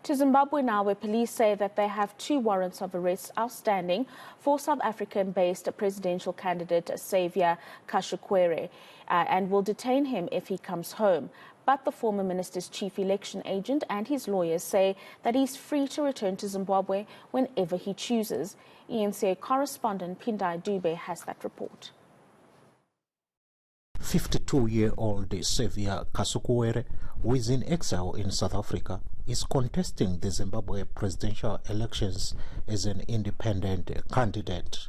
To Zimbabwe now, where police say that they have 2 warrants of arrest outstanding for South African-based presidential candidate Saviour Kasukuwere and will detain him if he comes home. But the former minister's chief election agent and his lawyers say that he's free to return to Zimbabwe whenever he chooses. eNCA correspondent Pindai Dube has that report. 52-year-old Saviour Kasukuwere, who is in exile in South Africa, is contesting the Zimbabwe presidential elections as an independent candidate.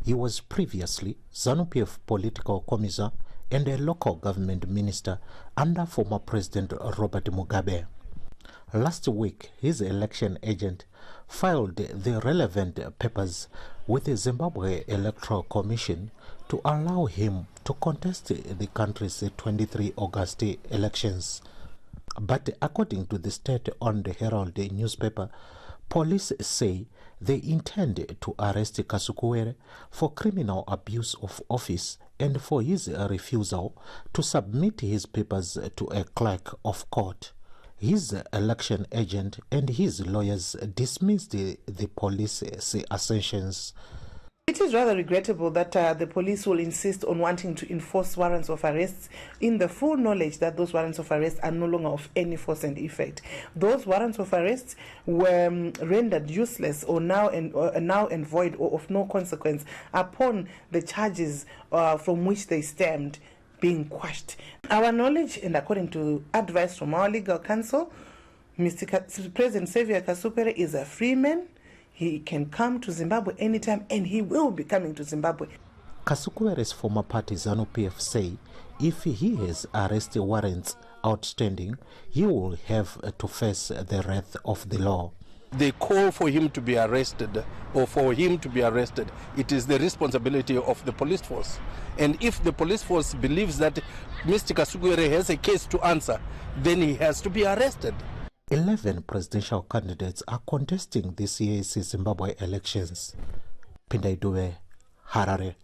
He was previously ZANU-PF political commissar and a local government minister under former President Robert Mugabe. Last week, his election agent filed the relevant papers with the Zimbabwe Electoral Commission to allow him to contest the country's 23 August elections. But according to the state-owned Herald newspaper, police say they intend to arrest Kasukuwere for criminal abuse of office and for his refusal to submit his papers to a clerk of court. His election agent and his lawyers dismissed the police's assertions. It is rather regrettable that the police will insist on wanting to enforce warrants of arrest in the full knowledge that those warrants of arrest are no longer of any force and effect. Those warrants of arrest were rendered useless or now and void or of no consequence upon the charges from which they stemmed being quashed. Our knowledge, and according to advice from our legal counsel, President Saviour Kasukuwere is a free man. He can come to Zimbabwe anytime, and he will be coming to Zimbabwe. Kasukuwere's former party ZANU-PF say if he has arrest warrants outstanding, he will have to face the wrath of the law. They call for him to be arrested, or for him to be arrested. It is the responsibility of the police force. And if the police force believes that Mr. Kasukuwere has a case to answer, then he has to be arrested. 11 presidential candidates are contesting this year's Zimbabwe elections. Pindai Dube, Harare.